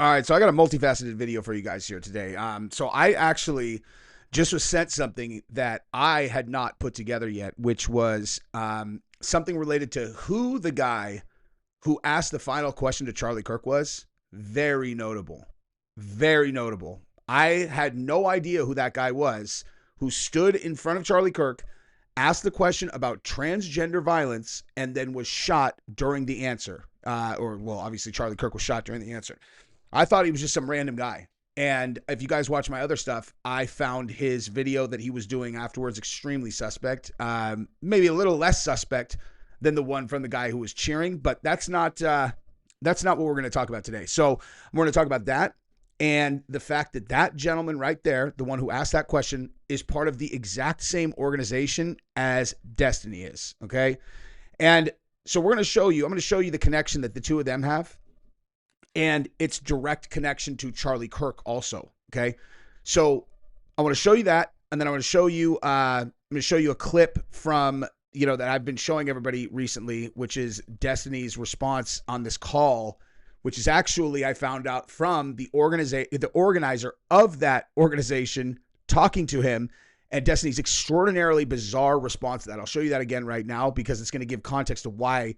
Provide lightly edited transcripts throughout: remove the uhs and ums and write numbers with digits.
All right, so I got a multifaceted video for you guys here today. So I actually just was sent something that I had not put together yet, which was something related to who the guy who asked the final question to Charlie Kirk was. Very notable. Very notable. I had no idea who that guy was who stood in front of Charlie Kirk, asked the question about transgender violence, and then was shot during the answer. Obviously Charlie Kirk was shot during the answer. I thought he was just some random guy. And if you guys watch my other stuff, I found his video that he was doing afterwards extremely suspect. Maybe a little less suspect than the one from the guy who was cheering, but that's not what we're going to talk about today. So we're going to talk about that and the fact that that gentleman right there, the one who asked that question, is part of the exact same organization as Destiny is. Okay. And so I'm going to show you the connection that the two of them have. And its direct connection to Charlie Kirk also. Okay. So I want to show you that. And then I'm going to show you, a clip from, that I've been showing everybody recently, which is Destiny's response on this call, which is actually, I found out from the organizer of that organization talking to him, and Destiny's extraordinarily bizarre response to that. I'll show you that again right now because it's going to give context to why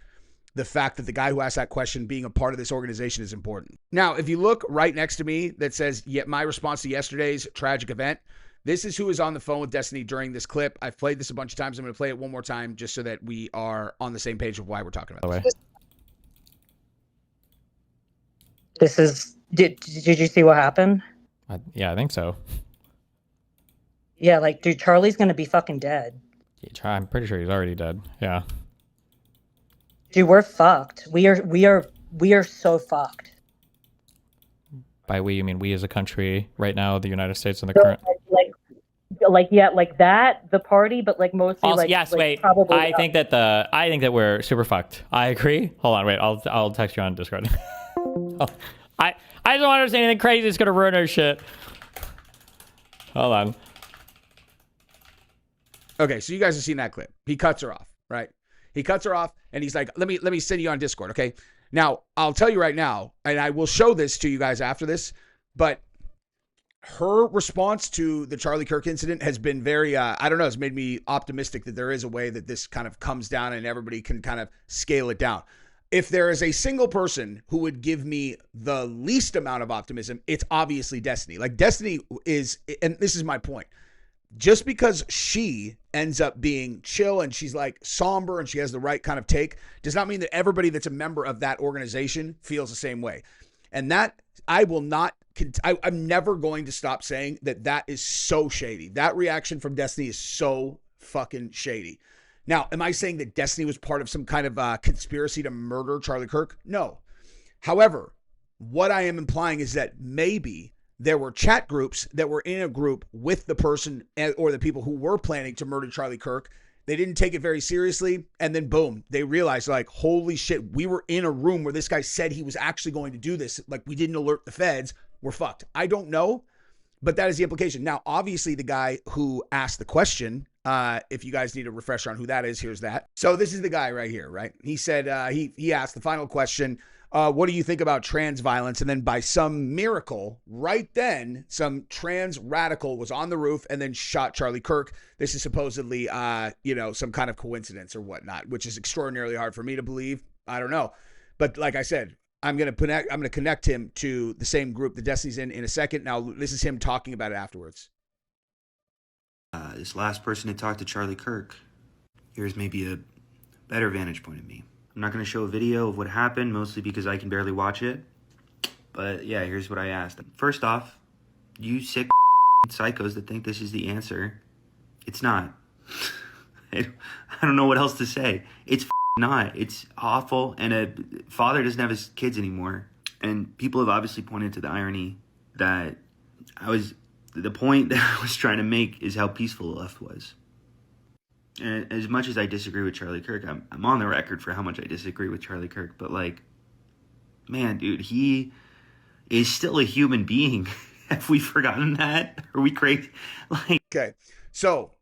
the fact that the guy who asked that question being a part of this organization is important. Now, if you look right next to me that says, my response to yesterday's tragic event, this is who is on the phone with Destiny during this clip. I've played this a bunch of times. I'm going to play it one more time just so that we are on the same page of why we're talking about this. This is, did you see what happened? Yeah, I think so. Yeah, dude, Charlie's going to be fucking dead. Yeah, I'm pretty sure he's already dead. Yeah. Dude, we're fucked. We are so fucked. By we, you mean we as a country right now, the United States and the current. The party, but mostly also, yes, wait. Probably I think that we're super fucked. I agree. Hold on, wait. I'll text you on Discord. I don't want to say anything crazy that's gonna ruin our shit. Hold on. Okay, so you guys have seen that clip. He cuts her off, right? He cuts her off and he's like, let me send you on Discord, okay? Now, I'll tell you right now, and I will show this to you guys after this, but her response to the Charlie Kirk incident has been very, it's made me optimistic that there is a way that this kind of comes down and everybody can kind of scale it down. If there is a single person who would give me the least amount of optimism, it's obviously Destiny. Destiny is, and this is my point, just because she ends up being chill and she's somber and she has the right kind of take does not mean that everybody that's a member of that organization feels the same way. And that I'm never going to stop saying that is so shady. That reaction from Destiny is so fucking shady. Now, am I saying that Destiny was part of some kind of conspiracy to murder Charlie Kirk? No. However, what I am implying is that maybe there were chat groups that were in a group with the person or the people who were planning to murder Charlie Kirk. They didn't take it very seriously. And then boom, they realized holy shit, we were in a room where this guy said he was actually going to do this. We didn't alert the feds. We're fucked. I don't know, but that is the implication. Now, obviously the guy who asked the question, if you guys need a refresher on who that is, here's that. So this is the guy right here, right? He said, he asked the final question, what do you think about trans violence? And then by some miracle, right then, some trans radical was on the roof and then shot Charlie Kirk. This is supposedly, some kind of coincidence or whatnot, which is extraordinarily hard for me to believe. I don't know. But like I said, I'm going to connect him to the same group that Destiny's in a second. Now, this is him talking about it afterwards. This last person to talk to Charlie Kirk. Here's maybe a better vantage point of me. I'm not going to show a video of what happened, mostly because I can barely watch it. But yeah, here's what I asked. First off, you sick psychos that think this is the answer, it's not. I don't know what else to say. It's not. It's awful, and a father doesn't have his kids anymore. And people have obviously pointed to the irony that the point that I was trying to make is how peaceful the left was. And as much as I disagree with Charlie Kirk, I'm on the record for how much I disagree with Charlie Kirk. But man, dude, he is still a human being. Have we forgotten that? Are we crazy? Okay, so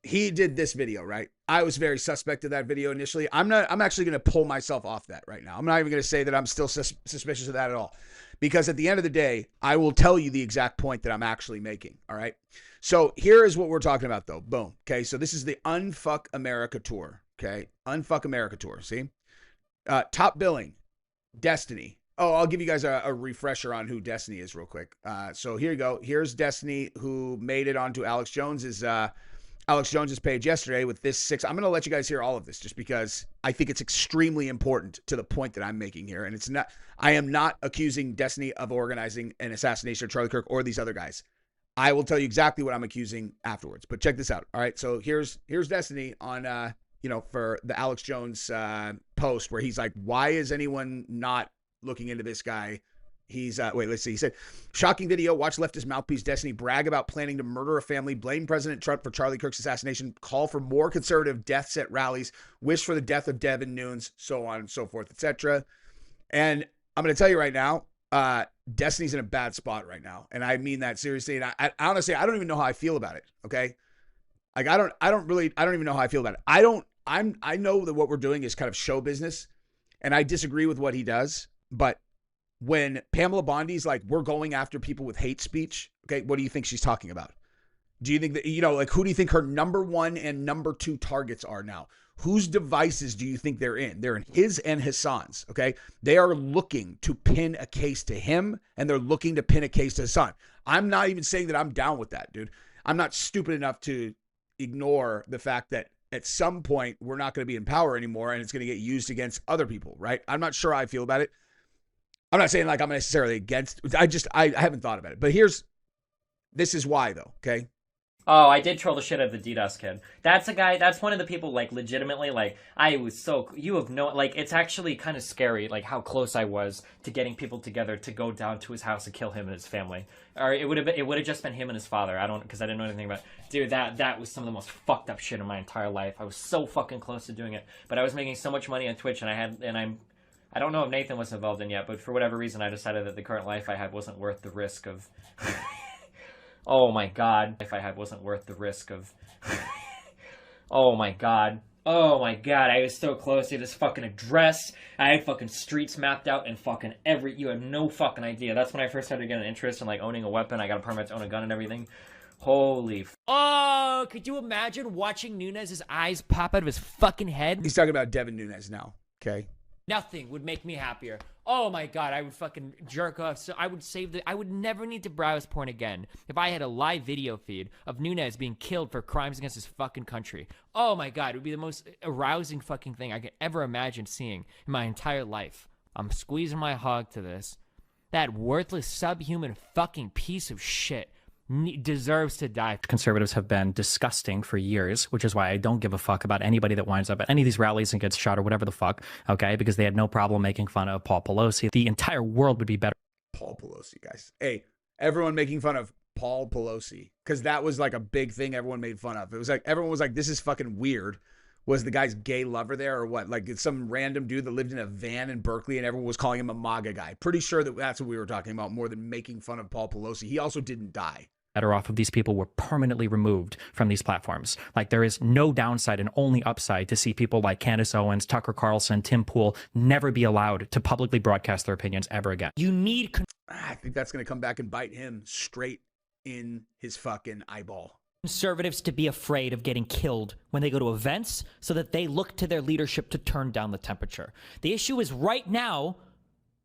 he did this video, right? I was very suspect of that video initially. I'm actually going to pull myself off that right now. I'm not even going to say that I'm still suspicious of that at all. Because at the end of the day, I will tell you the exact point that I'm actually making. All right. So here is what we're talking about, though. Boom. Okay. So this is the Unfuck America tour. Okay. Unfuck America tour. See? Top billing, Destiny. Oh, I'll give you guys a refresher on who Destiny is real quick. So here you go. Here's Destiny, who made it onto Alex Jones's page yesterday with this 6. I'm going to let you guys hear all of this just because I think it's extremely important to the point that I'm making here. And it's not, I am not accusing Destiny of organizing an assassination of Charlie Kirk or these other guys. I will tell you exactly what I'm accusing afterwards. But check this out. All right. So here's Destiny on, for the Alex Jones post where he's like, why is anyone not looking into this guy? He's let's see. He said, shocking video. Watch leftist mouthpiece Destiny brag about planning to murder a family, blame President Trump for Charlie Kirk's assassination, call for more conservative deaths at rallies, wish for the death of Devin Nunes, so on and so forth, etc. And I'm going to tell you right now, Destiny's in a bad spot right now, and I mean that seriously. And I honestly, I don't even know how I feel about it. Okay, like I don't even know how I feel about it. I know that what we're doing is kind of show business, and I disagree with what he does, but when Pamela Bondi's like, we're going after people with hate speech, okay, what do you think she's talking about? Do you think that, who do you think her number 1 and number 2 targets are now? Whose devices do you think they're in? They're in his and Hassan's, okay? They are looking to pin a case to him, and they're looking to pin a case to Hassan. I'm not even saying that I'm down with that, dude. I'm not stupid enough to ignore the fact that at some point we're not going to be in power anymore, and it's going to get used against other people, right? I'm not sure how I feel about it. I'm not saying like I'm necessarily against. I haven't thought about it. But this is why though. Okay. Oh, I did troll the shit out of the DDoS kid. That's a guy. That's one of the people. Like legitimately, like I was so. You have no. Like it's actually kind of scary. Like how close I was to getting people together to go down to his house and kill him and his family. Or it would have just been him and his father. Because I didn't know anything about. Dude, that was some of the most fucked up shit in my entire life. I was so fucking close to doing it, but I was making so much money on Twitch, I don't know if Nathan was involved in yet, but for whatever reason, I decided that the current life I had wasn't worth the risk of... Oh my god. If I had wasn't worth the risk of... Oh my god. Oh my god, I was so close to this fucking address. I had fucking streets mapped out and fucking you had no fucking idea. That's when I first started getting interest in like owning a weapon. I got a permit to own a gun and everything. Holy Oh, could you imagine watching Nunes' eyes pop out of his fucking head? He's talking about Devin Nunes now, okay? Nothing would make me happier. Oh my god, I would fucking jerk off. So I would never need to browse porn again if I had a live video feed of Nunes being killed for crimes against his fucking country. Oh my god, it would be the most arousing fucking thing I could ever imagine seeing in my entire life. I'm squeezing my hog to this. That worthless, subhuman fucking piece of shit deserves to die. Conservatives have been disgusting for years, which is why I don't give a fuck about anybody that winds up at any of these rallies and gets shot or whatever the fuck, okay? Because they had no problem making fun of Paul Pelosi. The entire world would be better. Paul Pelosi, guys. Hey, everyone making fun of Paul Pelosi, because that was like a big thing everyone made fun of. It was like, everyone was like, this is fucking weird. Was the guy's gay lover there or what? Like it's some random dude that lived in a van in Berkeley and everyone was calling him a MAGA guy. Pretty sure that that's what we were talking about more than making fun of Paul Pelosi. He also didn't die. Better off if these people were permanently removed from these platforms. Like there is no downside and only upside to see people like Candace Owens, Tucker Carlson, Tim Pool never be allowed to publicly broadcast their opinions ever again. You need... I think that's going to come back and bite him straight in his fucking eyeball. Conservatives to be afraid of getting killed when they go to events so that they look to their leadership to turn down the temperature. The issue is right now,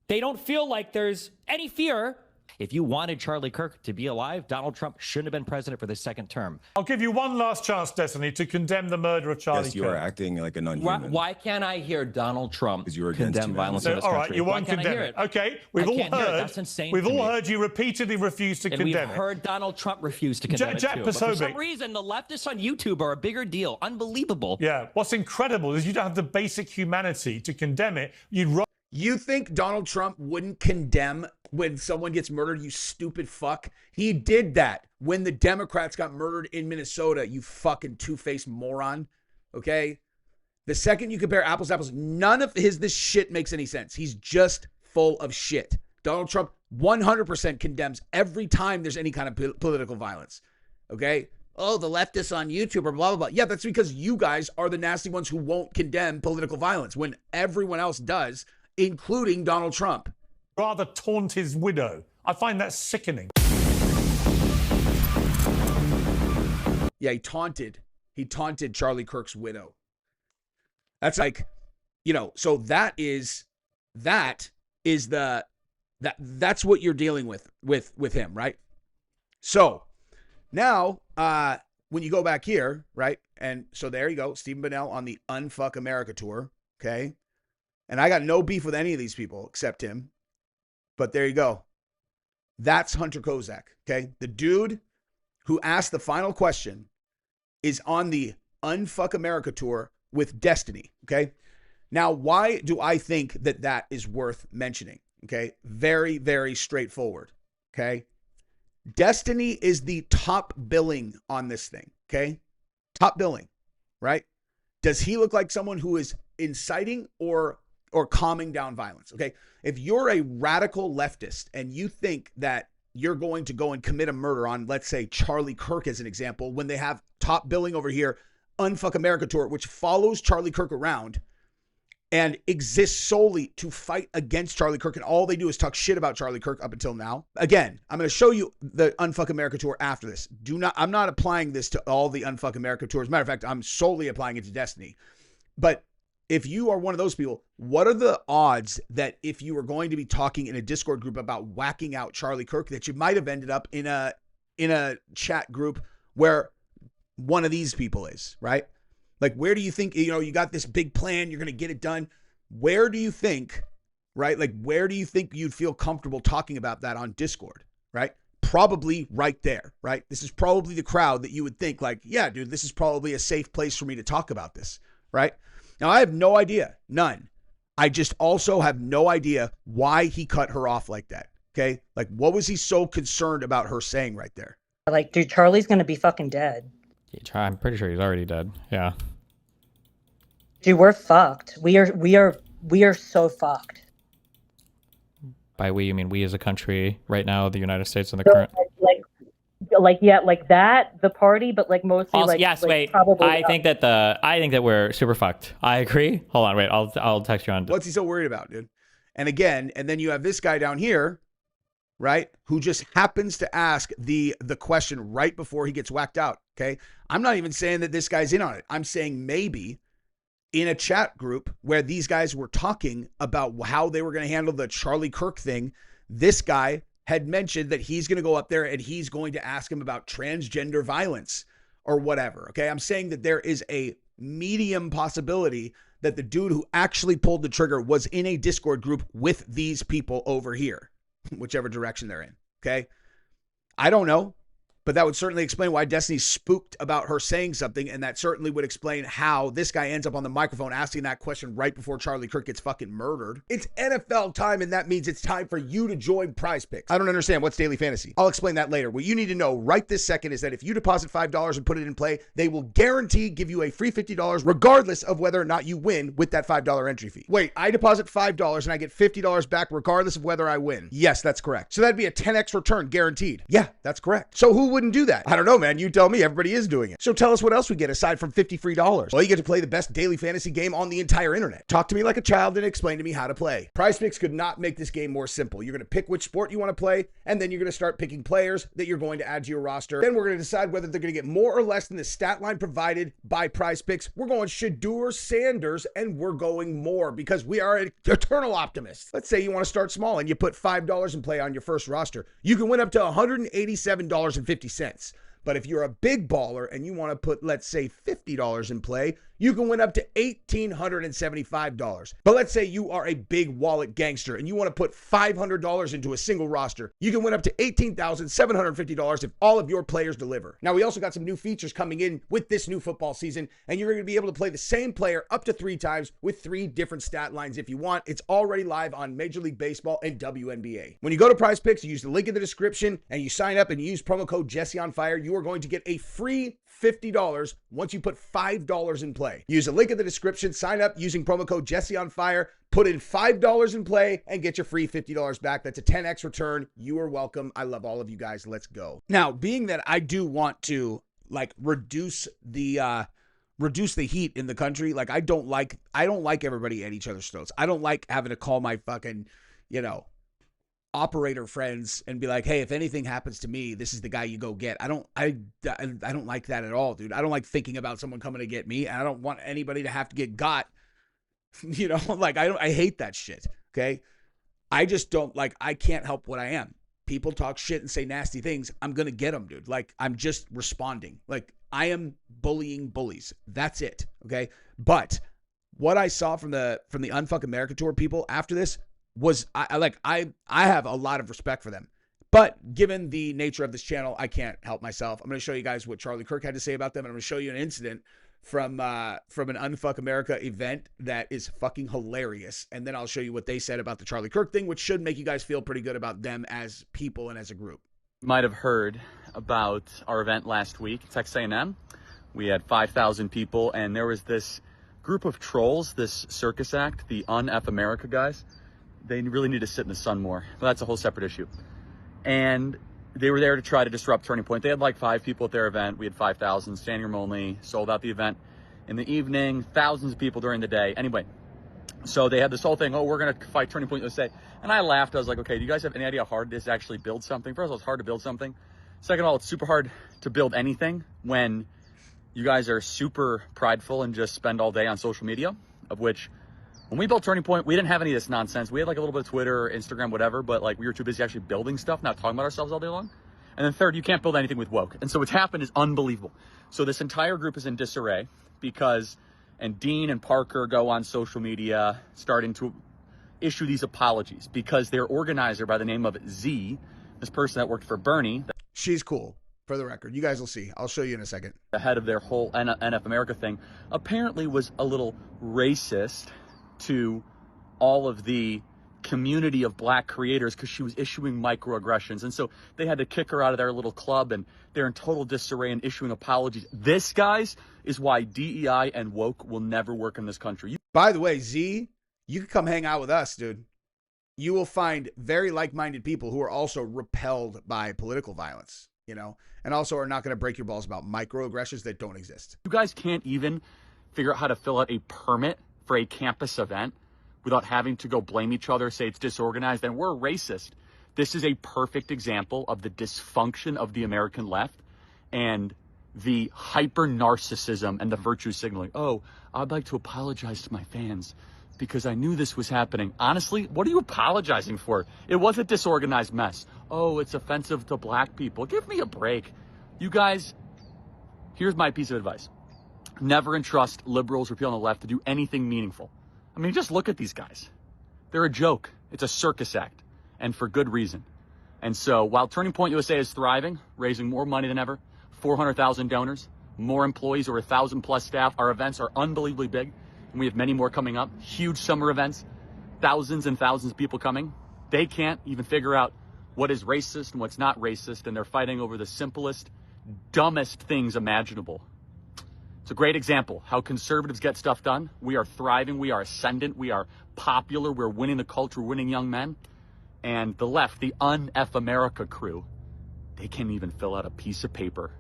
they don't feel like there's any fear. If you wanted Charlie Kirk to be alive, Donald Trump shouldn't have been president for the second term. I'll give you one last chance, Destiny, to condemn the murder of Charlie Kirk. Yes, you are acting like an unhuman. Why can't I hear Donald Trump condemn violence in this country? All right, you won't condemn it. Okay, we've all heard. That's insane. We've all heard you repeatedly refuse to condemn it. And we've heard Donald Trump refuse to condemn it too. But for some reason, the leftists on YouTube are a bigger deal. Unbelievable. Yeah. What's incredible is you don't have the basic humanity to condemn it. You think Donald Trump wouldn't condemn when someone gets murdered, you stupid fuck? He did that when the Democrats got murdered in Minnesota, you fucking two-faced moron. Okay? The second you compare apples to apples, none of this shit makes any sense. He's just full of shit. Donald Trump 100% condemns every time there's any kind of political violence. Okay? Oh, the leftists on YouTube are blah, blah, blah. Yeah, that's because you guys are the nasty ones who won't condemn political violence when everyone else does, including Donald Trump. rather taunt his widow. I find that sickening. Yeah, he taunted Charlie Kirk's widow. That's like, so that's what you're dealing with him, right? So now, when you go back here, right? And so there you go, Stephen Bonnell on the Unfuck America tour, okay? And I got no beef with any of these people except him. But there you go. That's Hunter Kozak, okay? The dude who asked the final question is on the Unfuck America tour with Destiny, okay? Now, why do I think that is worth mentioning, okay? Very, very straightforward, okay? Destiny is the top billing on this thing, okay? Top billing, right? Does he look like someone who is inciting or calming down violence, okay? If you're a radical leftist and you think that you're going to go and commit a murder on, let's say, Charlie Kirk as an example, when they have top billing over here, Unfuck America tour, which follows Charlie Kirk around and exists solely to fight against Charlie Kirk, and all they do is talk shit about Charlie Kirk up until now. Again, I'm going to show you the Unfuck America tour after this. I'm not applying this to all the Unfuck America tours. Matter of fact, I'm solely applying it to Destiny. But if you are one of those people, what are the odds that if you were going to be talking in a Discord group about whacking out Charlie Kirk, that you might have ended up in a chat group where one of these people is, right? Like, where do you think, you got this big plan, you're going to get it done. Where do you think, right? Like, where do you think you'd feel comfortable talking about that on Discord, right? Probably right there, right? This is probably the crowd that you would think like, yeah, dude, this is probably a safe place for me to talk about this, right? Now, I have no idea, none. I just also have no idea why he cut her off like that, okay? Like, what was he so concerned about her saying right there? Like, dude, Charlie's going to be fucking dead. I'm pretty sure he's already dead. Yeah. Dude, we're fucked. We are so fucked. By we, you mean we as a country right now, the United States and the current. Like that, the party, but like mostly Also, like. yes, like wait. probably I think that we're super fucked. I agree. Hold on, wait. I'll text you on. What's he so worried about, dude? And then you have this guy down here, right, who just happens to ask the question right before he gets whacked out, okay? I'm not even saying that this guy's in on it. I'm saying maybe in a chat group where these guys were talking about how they were going to handle the Charlie Kirk thing, this guy had mentioned that he's going to go up there and he's going to ask him about transgender violence or whatever, okay? I'm saying that there is a medium possibility that the dude who actually pulled the trigger was in a Discord group with these people over here, whichever direction they're in, okay? I don't know, but that would certainly explain why Destiny's spooked about her saying something, and that certainly would explain how this guy ends up on the microphone asking that question right before Charlie Kirk gets fucking murdered. It's NFL time, and that means it's time for you to join Prize Picks. I don't understand what's daily fantasy. I'll explain that later. What you need to know right this second is that if you deposit $5 and put it in play, they will guarantee give you a free $50 regardless of whether or not you win with that $5 entry fee. Wait, I deposit $5 and I get $50 back regardless of whether I win. Yes, that's correct. So that'd be a 10x return guaranteed. Yeah, that's correct. So who wouldn't do that? I don't know, man. You tell me. Everybody is doing it. So tell us what else we get aside from $50 free. Well, you get to play the best daily fantasy game on the entire internet. Talk to me like a child and explain to me how to play. Prize Picks could not make this game more simple. You're going to pick which sport you want to play, and then you're going to start picking players that you're going to add to your roster. Then we're going to decide whether they're going to get more or less than the stat line provided by Prize Picks. We're going Shadur Sanders, and we're going more because we are eternal optimists. Let's say you want to start small and you put $5 in play on your first roster. You can win up to $187.50. But if you're a big baller and you want to put, let's say, $50 in play, you can win up to $1,875. But let's say you are a big wallet gangster and you want to put $500 into a single roster. You can win up to $18,750 if all of your players deliver. Now, we also got some new features coming in with this new football season, and you're going to be able to play the same player up to 3 times with 3 different stat lines if you want. It's already live on Major League Baseball and WNBA. When you go to Prize Picks, you use the link in the description and you sign up and you use promo code JesseOnFire, you are going to get a free $50 once you put $5 in play. Use a link in the description, sign up using promo code JesseOnFire, put in $5 in play, and get your free $50 back. That's a 10x return. You are welcome. I love all of you guys. Let's go. Now, being that I do want to reduce the heat in the country, I don't like everybody at each other's throats. I don't like having to call my fucking, operator friends and be like, hey, if anything happens to me, this is the guy you go get. I don't like that at all, dude. I don't like thinking about someone coming to get me, and I don't want anybody to have to get got. You know, like I hate that shit. Okay. I just don't like, I can't help what I am. People talk shit and say nasty things. I'm going to get them, dude. Like, I'm just responding. Like, I am bullying bullies. That's it. Okay. But what I saw from the Unfuck America tour people after this was I have a lot of respect for them. But given the nature of this channel, I can't help myself. I'm going to show you guys what Charlie Kirk had to say about them. And I'm going to show you an incident from an Unfuck America event that is fucking hilarious. And then I'll show you what they said about the Charlie Kirk thing, which should make you guys feel pretty good about them as people and as a group. Might have heard about our event last week, Texas A&M. We had 5,000 people, and there was this group of trolls, this circus act, the Un-F America guys. They really need to sit in the sun more. Well, that's a whole separate issue. And they were there to try to disrupt Turning Point. They had like 5 people at their event. We had 5,000, standing room only, sold out the event in the evening, thousands of people during the day. Anyway, so they had this whole thing, oh, we're going to fight Turning Point USA. And I laughed. I was like, okay, do you guys have any idea how hard it is to actually build something? First of all, it's hard to build something. Second of all, it's super hard to build anything when you guys are super prideful and just spend all day on social media, of which when we built Turning Point, we didn't have any of this nonsense. We had like a little bit of Twitter, or Instagram, whatever, but like we were too busy actually building stuff, not talking about ourselves all day long. And then third, you can't build anything with woke. And so what's happened is unbelievable. So this entire group is in disarray because, and Dean and Parker go on social media starting to issue these apologies because their organizer by the name of Z, this person that worked for Bernie. She's cool, for the record. You guys will see. I'll show you in a second. The head of their whole NF America thing apparently was a little racist to all of the community of black creators because she was issuing microaggressions. And so they had to kick her out of their little club, and they're in total disarray and issuing apologies. This, guys, is why DEI and woke will never work in this country. By the way, Z, you can come hang out with us, dude. You will find very like-minded people who are also repelled by political violence, you know, and also are not going to break your balls about microaggressions that don't exist. You guys can't even figure out how to fill out a permit for a campus event without having to go blame each other, say it's disorganized, and we're racist. This is a perfect example of the dysfunction of the American left and the hyper narcissism and the virtue signaling. Oh, I'd like to apologize to my fans because I knew this was happening. Honestly, what are you apologizing for? It was a disorganized mess. Oh, it's offensive to black people. Give me a break. You guys, here's my piece of advice. Never entrust liberals or people on the left to do anything meaningful. I mean, just look at these guys. They're a joke. It's a circus act, and for good reason. And so while Turning Point USA is thriving, raising more money than ever, 400,000 donors, more employees, over 1,000 plus staff, our events are unbelievably big, and we have many more coming up. Huge summer events, thousands and thousands of people coming. They can't even figure out what is racist and what's not racist, and they're fighting over the simplest, dumbest things imaginable. It's a great example how conservatives get stuff done. We are thriving. We are ascendant. We are popular. We're winning the culture, winning young men. And the left, the Un-F America crew, they can't even fill out a piece of paper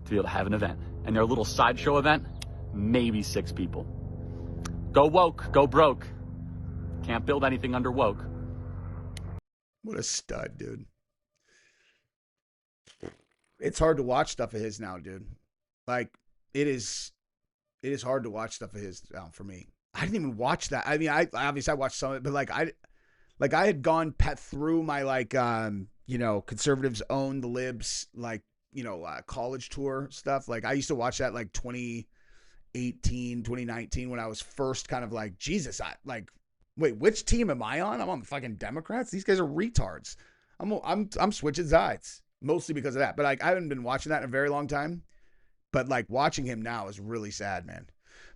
to be able to have an event. And their little sideshow event, maybe 6 people. Go woke, go broke. Can't build anything under woke. What a stud, dude. It's hard to watch stuff of his now, dude. Like, it is hard to watch stuff of his for me. I didn't even watch that. I mean, I obviously I watched some of it, but I had gone through my conservatives own the libs, college tour stuff. Like I used to watch that like 2018, 2019 when I was first kind of like, Jesus, wait, which team am I on? I'm on the fucking Democrats. These guys are retards. I'm switching sides mostly because of that. But I haven't been watching that in a very long time. But watching him now is really sad, man.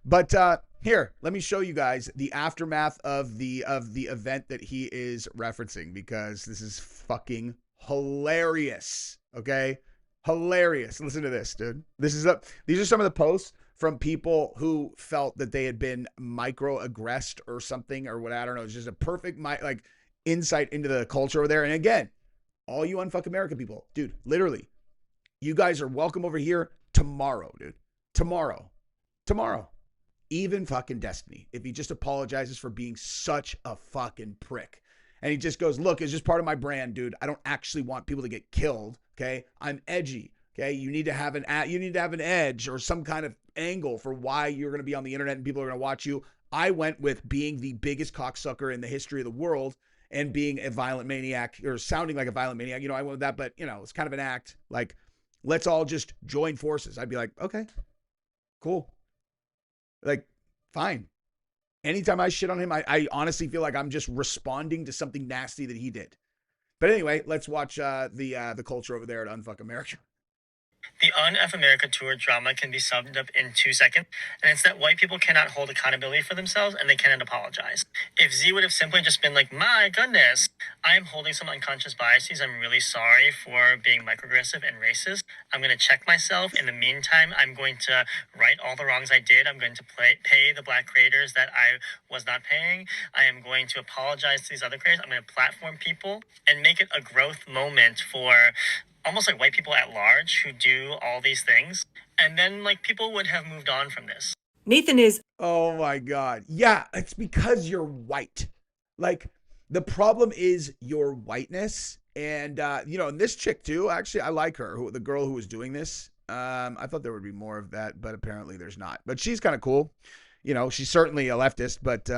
But here, let me show you guys the aftermath of the event that he is referencing, because this is fucking hilarious. Okay, hilarious. Listen to this, dude. These are some of the posts from people who felt that they had been microaggressed or something or what, I don't know. It's just a perfect insight into the culture over there. And again, all you Unfuck America people, dude, literally, you guys are welcome over here tomorrow, dude. Tomorrow. Even fucking Destiny, if he just apologizes for being such a fucking prick. And he just goes, look, it's just part of my brand, dude. I don't actually want people to get killed. Okay. I'm edgy. Okay. You need to have an edge or some kind of angle for why you're going to be on the internet and people are going to watch you. I went with being the biggest cocksucker in the history of the world and being a violent maniac or sounding like a violent maniac. You know, I went with that, but you know, it's kind of an act. Like, let's all just join forces. I'd be like, okay, cool. Like, fine. Anytime I shit on him, I honestly feel like I'm just responding to something nasty that he did. But anyway, let's watch the culture over there at Unfuck America. The Un-F America tour drama can be summed up in 2 seconds, and it's that white people cannot hold accountability for themselves and they cannot apologize. If Z would have simply just been like, my goodness, I am holding some unconscious biases. I'm really sorry for being microaggressive and racist. I'm going to check myself. In the meantime, I'm going to right all the wrongs I did. I'm going to pay the black creators that I was not paying. I am going to apologize to these other creators. I'm going to platform people and make it a growth moment for almost like white people at large who do all these things. And then like people would have moved on from this. Nathan is. Oh my God. Yeah, it's because you're white. Like, the problem is your whiteness. And, you know, and this chick too, actually, I like her, the girl who was doing this. I thought there would be more of that, but apparently there's not. But she's kind of cool. You know, she's certainly a leftist, but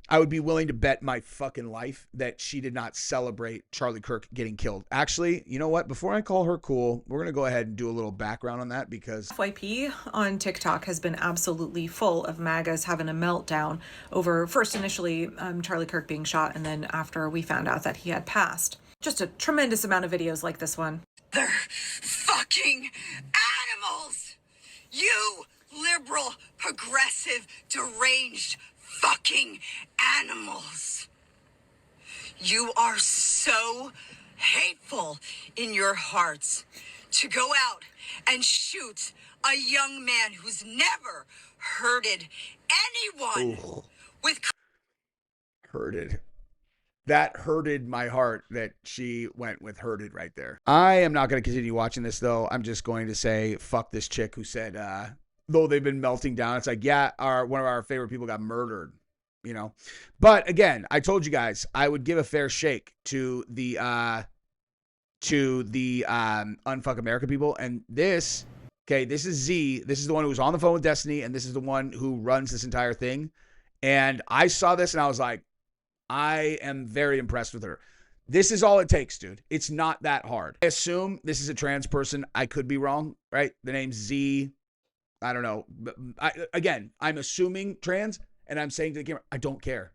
I would be willing to bet my fucking life that she did not celebrate Charlie Kirk getting killed. Actually, you know what? Before I call her cool, we're going to go ahead and do a little background on that because FYP on TikTok has been absolutely full of MAGAs having a meltdown over first initially Charlie Kirk being shot, and then after we found out that he had passed. Just a tremendous amount of videos like this one. They're fucking animals! You liberal, progressive, deranged fucking animals. You are so hateful in your hearts to go out and shoot a young man who's never hurted anyone. Ooh. With hurted. That hurted my heart that she went with hurted right there. I am not going to continue watching this though. I'm just going to say fuck this chick who said though they've been melting down, it's like, yeah, one of our favorite people got murdered, you know. But again, I told you guys I would give a fair shake to the Unfuck America people. And this is Z. This is the one who was on the phone with Destiny, and this is the one who runs this entire thing. And I saw this and I was like, I am very impressed with her. This is all it takes, dude. It's not that hard. I assume this is a trans person. I could be wrong, right? The name's Z. I don't know. But I'm assuming trans, and I'm saying to the camera, I don't care.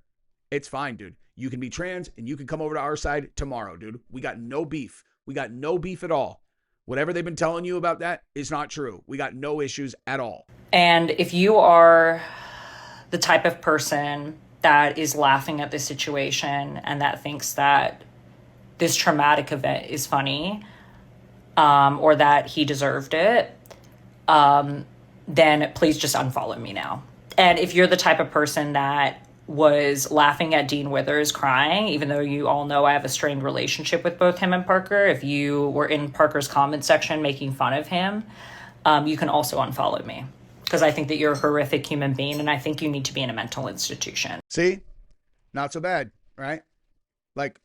It's fine, dude. You can be trans, and you can come over to our side tomorrow, dude. We got no beef. We got no beef at all. Whatever they've been telling you about that is not true. We got no issues at all. And if you are the type of person that is laughing at this situation and that thinks that this traumatic event is funny, or that he deserved it, then please just unfollow me now. And if you're the type of person that was laughing at Dean Withers crying, even though you all know I have a strained relationship with both him and Parker, if you were in Parker's comment section making fun of him, you can also unfollow me. Because I think that you're a horrific human being, and I think you need to be in a mental institution. See? Not so bad, right? Like,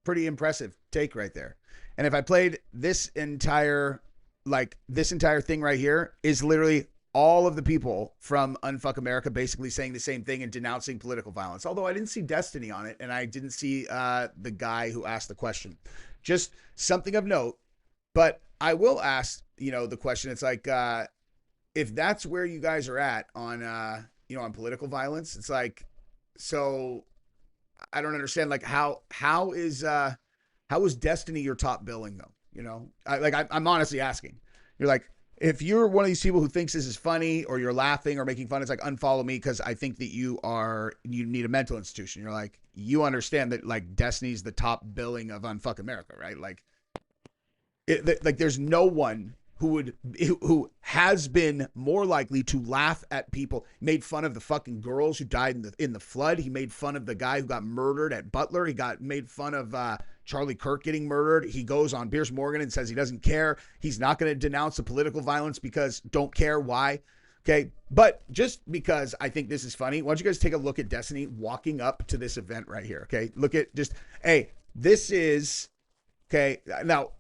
pretty impressive take right there. And if I played this entire thing right here is literally all of the people from Unfuck America basically saying the same thing and denouncing political violence. Although I didn't see Destiny on it, and I didn't see the guy who asked the question. Just something of note. But I will ask, the question. It's like, if that's where you guys are at on, on political violence, it's like, so I don't understand, like, how is Destiny your top billing though? I'm honestly asking. You're like, if you're one of these people who thinks this is funny or you're laughing or making fun, it's like, unfollow me because I think that you need a mental institution. You're like, you understand that like Destiny's the top billing of Unfuck America, right? Like, there's no one who has been more likely to laugh at people. Made fun of the fucking girls who died in the flood. He made fun of the guy who got murdered at Butler. He made fun of Charlie Kirk getting murdered. He goes on Piers Morgan and says he doesn't care. He's not going to denounce the political violence because don't care. Why? Okay. But just because I think this is funny, why don't you guys take a look at Destiny walking up to this event right here? Okay. Look at just, hey, this is, okay. Now,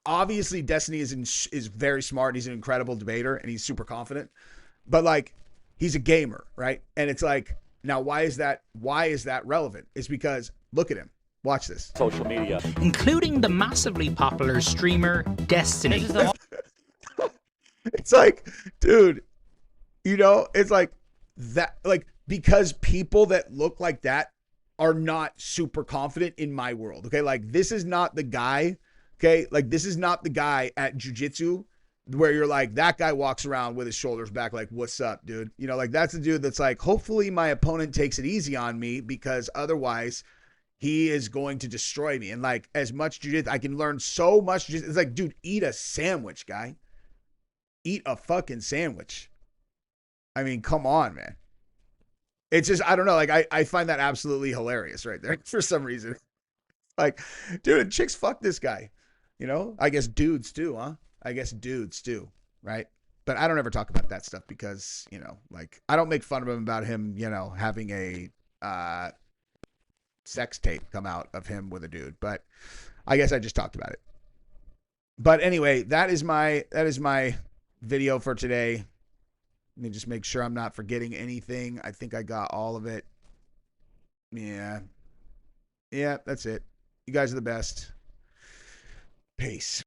obviously Destiny is very smart. He's an incredible debater and he's super confident, but like he's a gamer, right? And it's like, now why is that relevant? It's because look at him. Watch this. Social media, including the massively popular streamer Destiny. It's like, dude, you know, it's like that, like, because people that look like that are not super confident in my world. Okay. Like, this is not the guy. Okay. Like, this is not the guy at jiu-jitsu where you're like, that guy walks around with his shoulders back. Like, what's up, dude? You know, like, that's the dude that's like, hopefully my opponent takes it easy on me because otherwise he is going to destroy me. And like, as much jiu-jitsu, I can learn so much. It's like, dude, eat a sandwich, guy. Eat a fucking sandwich. I mean, come on, man. It's just, I don't know. Like, I find that absolutely hilarious right there for some reason. Like, dude, chicks fuck this guy. You know, I guess dudes too, huh? I guess dudes too, right? But I don't ever talk about that stuff because, you know, like, I don't make fun of him about him, you know, having a sex tape come out of him with a dude. But I guess I just talked about it. But anyway, that is my video for today. Let me just make sure I'm not forgetting anything. I think I got all of it. Yeah, that's it. You guys are the best. Peace.